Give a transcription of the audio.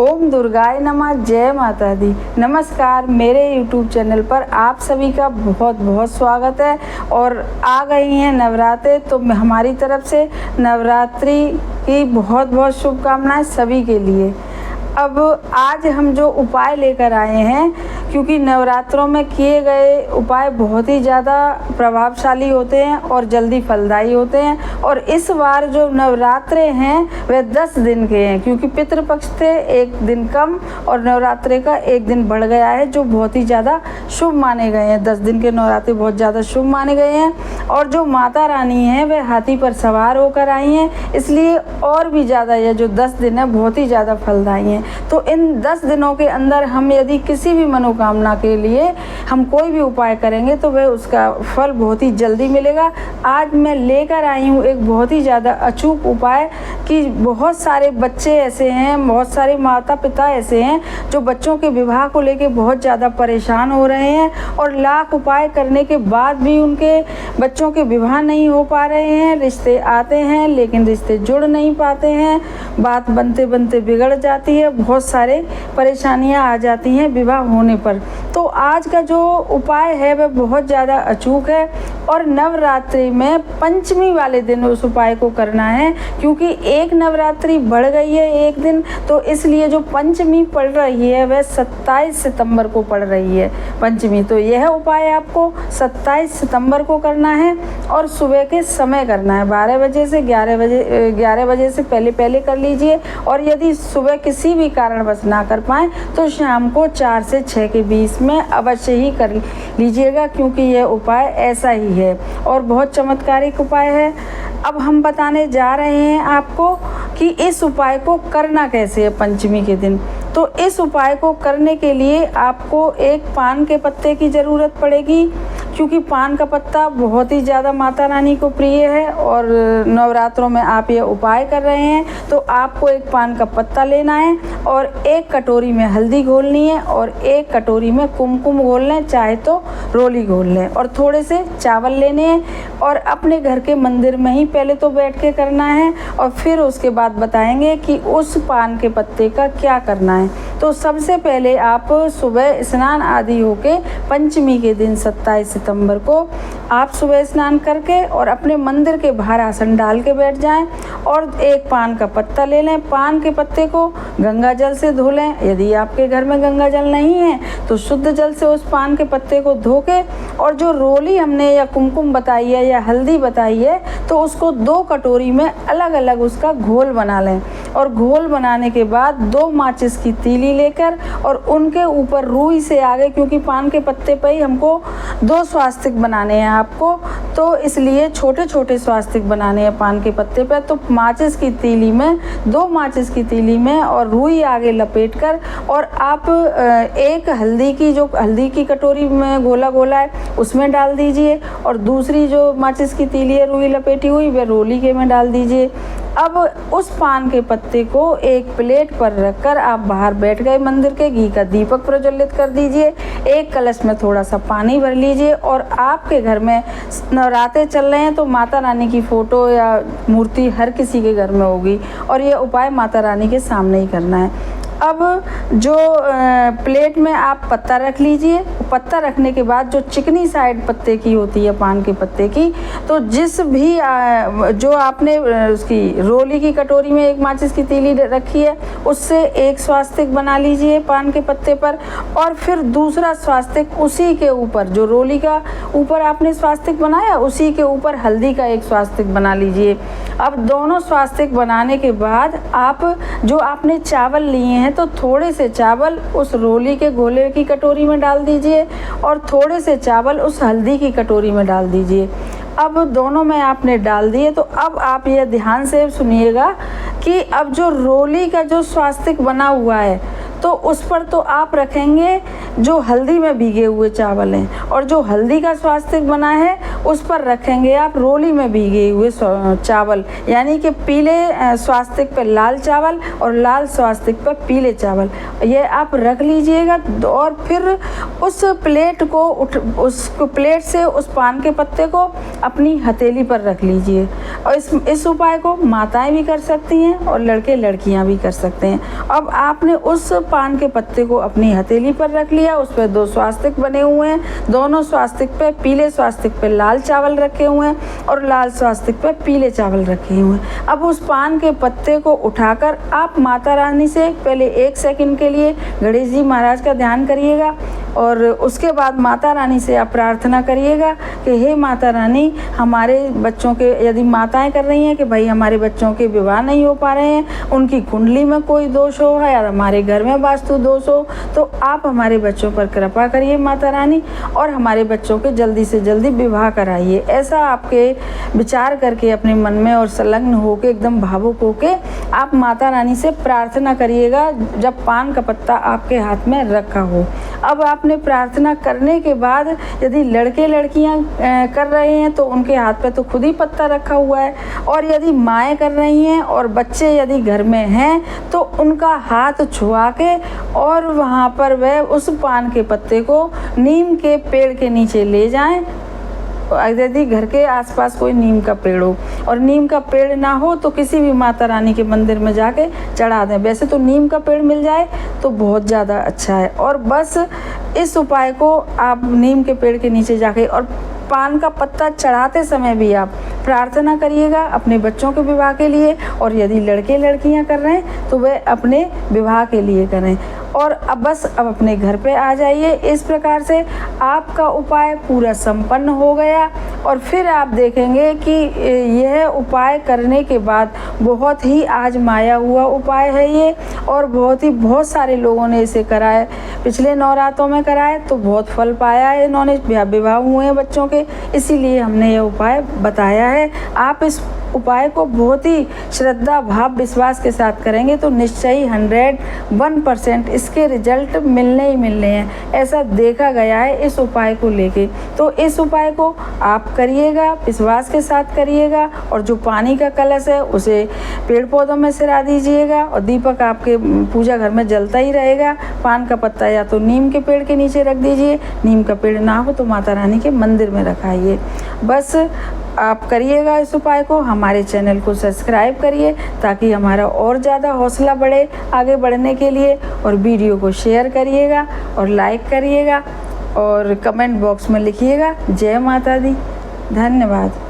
ओम दुर्गाय नमः। जय माता दी। नमस्कार, मेरे YouTube चैनल पर आप सभी का बहुत बहुत स्वागत है। और आ गई हैं नवरात्रे, तो हमारी तरफ से नवरात्रि की बहुत बहुत शुभकामनाएं सभी के लिए। अब आज हम जो उपाय लेकर आए हैं, क्योंकि नवरात्रों में किए गए उपाय बहुत ही ज़्यादा प्रभावशाली होते हैं और जल्दी फलदायी होते हैं। और इस बार जो नवरात्रे हैं वे 10 दिन के हैं, क्योंकि पितृपक्ष थे 1 दिन कम और नवरात्रे का 1 दिन बढ़ गया है, जो बहुत ही ज़्यादा शुभ माने गए हैं। 10 दिन के नवरात्रे बहुत ज़्यादा शुभ माने गए हैं। और जो माता रानी हैं वे हाथी पर सवार होकर आई हैं, इसलिए और भी ज़्यादा यह जो 10 दिन है बहुत ही ज़्यादा फलदायी हैं। तो इन 10 दिनों के अंदर हम यदि किसी भी मनोकामना के लिए हम कोई भी उपाय करेंगे तो वह उसका फल बहुत ही जल्दी मिलेगा। आज मैं लेकर आई हूँ एक बहुत ही ज़्यादा अचूक उपाय कि बहुत सारे बच्चे ऐसे हैं, बहुत सारे माता पिता ऐसे हैं जो बच्चों के विवाह को लेकर बहुत ज़्यादा परेशान हो रहे हैं और लाख उपाय करने के बाद भी उनके बच्चों के विवाह नहीं हो पा रहे हैं। रिश्ते आते हैं लेकिन रिश्ते जुड़ नहीं पाते हैं, बात बनते बनते बिगड़ जाती है, बहुत सारे परेशानियां आ जाती हैं विवाह होने पर। तो आज का जो उपाय है वह बहुत ज़्यादा अचूक है और नवरात्रि में पंचमी वाले दिन उस उपाय को करना है, क्योंकि एक नवरात्रि बढ़ गई है 1 दिन, तो इसलिए जो पंचमी पड़ रही है वह 27 सितंबर को पड़ रही है पंचमी। तो यह उपाय आपको 27 सितंबर को करना है और सुबह के समय करना है। 12 बजे से 11 बजे से पहले कर लीजिए। और यदि सुबह किसी भी कारणवश ना कर पाएँ तो शाम को 4 से 6 के बीच में अवश्य ही कर लीजिएगा, क्योंकि यह उपाय ऐसा ही है और बहुत चमत्कारिक उपाय है। अब हम बताने जा रहे हैं आपको कि इस उपाय को करना कैसे है पंचमी के दिन। तो इस उपाय को करने के लिए आपको एक पान के पत्ते की ज़रूरत पड़ेगी, क्योंकि पान का पत्ता बहुत ही ज़्यादा माता रानी को प्रिय है और नवरात्रों में आप ये उपाय कर रहे हैं तो आपको एक पान का पत्ता लेना है और 1 कटोरी में हल्दी घोलनी है और 1 कटोरी में कुमकुम घोल लें, चाहे तो रोली घोल लें, और थोड़े से चावल लेने हैं। और अपने घर के मंदिर में ही पहले तो बैठ के करना है और फिर उसके बाद बताएंगे कि उस पान के पत्ते का क्या करना है। तो सबसे पहले आप सुबह स्नान आदि होके पंचमी के दिन 27 सितंबर को आप सुबह स्नान करके और अपने मंदिर के बाहर आसन डाल के बैठ जाएं और 1 पान का पत्ता ले लें। पान के पत्ते को गंगा जल से धो लें। यदि आपके घर में गंगा जल नहीं है तो शुद्ध जल से उस पान के पत्ते को धो के, और जो रोली हमने या कुमकुम बताई है या हल्दी बताई है तो उसको 2 कटोरी में अलग अलग उसका घोल बना लें। और घोल बनाने के बाद 2 माचिस की तीली लेकर और उनके ऊपर रुई से आगे, क्योंकि पान के पत्ते पर ही हमको 2 स्वास्तिक बनाने हैं आपको, तो इसलिए छोटे छोटे स्वास्तिक बनाने हैं पान के पत्ते पर। तो माचिस की तीली में 2 माचिस की तीली में और रुई आगे लपेट कर और आप एक हल्दी की कटोरी में गोला है उसमें डाल दीजिए और दूसरी जो माचिस की तीली है रुई लपेटी हुई वह रोली के में डाल दीजिए। अब उस पान के पत्ते को एक प्लेट पर रखकर आप बाहर बैठ गए मंदिर के, घी का दीपक प्रज्वलित कर दीजिए। एक कलश में थोड़ा सा पानी भर लीजिए और आपके घर में नवरात्रे चल रहे हैं तो माता रानी की फ़ोटो या मूर्ति हर किसी के घर में होगी और ये उपाय माता रानी के सामने ही करना है। अब जो प्लेट में आप पत्ता रख लीजिए। पत्ता रखने के बाद जो चिकनी साइड पत्ते की होती है पान के पत्ते की, तो जिस भी जो आपने उसकी रोली की कटोरी में 1 माचिस की तीली रखी है उससे 1 स्वास्तिक बना लीजिए पान के पत्ते पर, और फिर दूसरा स्वास्तिक उसी के ऊपर, जो रोली का ऊपर आपने स्वास्तिक बनाया उसी के ऊपर हल्दी का 1 स्वास्तिक बना लीजिए। अब दोनों स्वास्तिक बनाने के बाद आप जो आपने चावल लिए हैं तो थोड़े से चावल उस रोली के गोले की कटोरी में डाल दीजिए और थोड़े से चावल उस हल्दी की कटोरी में डाल दीजिए। अब दोनों में आपने डाल दिए तो अब आप ये ध्यान से सुनिएगा कि अब जो रोली का जो स्वास्तिक बना हुआ है तो उस पर तो आप रखेंगे जो हल्दी में भीगे हुए चावल हैं, और जो हल्दी का स्वास्तिक बना है उस पर रखेंगे आप रोली में भीगे हुए चावल, यानी कि पीले स्वास्तिक पर लाल चावल और लाल स्वास्तिक पर पीले चावल, ये आप रख लीजिएगा। और फिर उस प्लेट को उस प्लेट से उस पान के पत्ते को अपनी हथेली पर रख लीजिए। और इस उपाय को माताएं भी कर सकती हैं और लड़के लड़कियां भी कर सकते हैं। अब आपने उस पान के पत्ते को अपनी हथेली पर रख लिया, उस पर 2 स्वास्तिक बने हुए हैं, दोनों स्वास्तिक पे पीले स्वास्तिक पे लाल चावल रखे हुए हैं और लाल स्वास्तिक पे पीले चावल रखे हुए हैं। अब उस पान के पत्ते को उठाकर आप माता रानी से पहले 1 सेकंड के लिए गणेश जी महाराज का ध्यान करिएगा और उसके बाद माता रानी से आप प्रार्थना करिएगा कि हे माता रानी, हमारे बच्चों के, यदि माताएं कर रही हैं कि भाई हमारे बच्चों के विवाह नहीं हो पा रहे हैं, उनकी कुंडली में कोई दोष हो या हमारे घर में वास्तु दोष हो, तो आप हमारे बच्चों पर कृपा करिए माता रानी और हमारे बच्चों के जल्दी से जल्दी विवाह कराइए। ऐसा आपके विचार करके अपने मन में और संलग्न होकर एकदम भावुक होके आप माता रानी से प्रार्थना करिएगा जब पान का पत्ता आपके हाथ में रखा हो। अब आपने प्रार्थना करने के बाद यदि लड़के लड़कियां कर रहे हैं तो उनके हाथ पे तो खुद ही पत्ता रखा हुआ है, और यदि माएँ कर रही हैं और बच्चे यदि घर में हैं तो उनका हाथ छुआ के और वहाँ पर वह उस पान के पत्ते को नीम के पेड़ के नीचे ले जाएं। यदि घर के आसपास कोई नीम का पेड़ हो और नीम का पेड़ ना हो तो किसी भी माता रानी के मंदिर में जाके चढ़ा दें। वैसे तो नीम का पेड़ मिल जाए तो बहुत ज़्यादा अच्छा है। और बस इस उपाय को आप नीम के पेड़ के नीचे जाके और पान का पत्ता चढ़ाते समय भी आप प्रार्थना करिएगा अपने बच्चों के विवाह के लिए, और यदि लड़के लड़कियां कर रहे हैं तो वे अपने विवाह के लिए करें। और अब अपने घर पे आ जाइए। इस प्रकार से आपका उपाय पूरा संपन्न हो गया और फिर आप देखेंगे कि यह उपाय करने के बाद बहुत ही आजमाया हुआ उपाय है ये, और बहुत सारे लोगों ने इसे कराए, पिछले नवरात्रों में कराए तो बहुत फल पाया है, इन्होंने विवाह हुए हैं बच्चों के, इसीलिए हमने ये उपाय बताया है। आप इस उपाय को बहुत ही श्रद्धा भाव विश्वास के साथ करेंगे तो निश्चय ही 101% इसके रिजल्ट मिलने ही मिलने हैं, ऐसा देखा गया है इस उपाय को लेके। तो इस उपाय को आप करिएगा, विश्वास के साथ करिएगा, और जो पानी का कलश है उसे पेड़ पौधों में सिरा दीजिएगा और दीपक आपके पूजा घर में जलता ही रहेगा। पान का पत्ता या तो नीम के पेड़ के नीचे रख दीजिए, नीम का पेड़ ना हो तो माता रानी के मंदिर में रखाइए। बस आप करिएगा इस उपाय को। हमारे चैनल को सब्सक्राइब करिए ताकि हमारा और ज़्यादा हौसला बढ़े आगे बढ़ने के लिए, और वीडियो को शेयर करिएगा और लाइक करिएगा और कमेंट बॉक्स में लिखिएगा जय माता दी। धन्यवाद।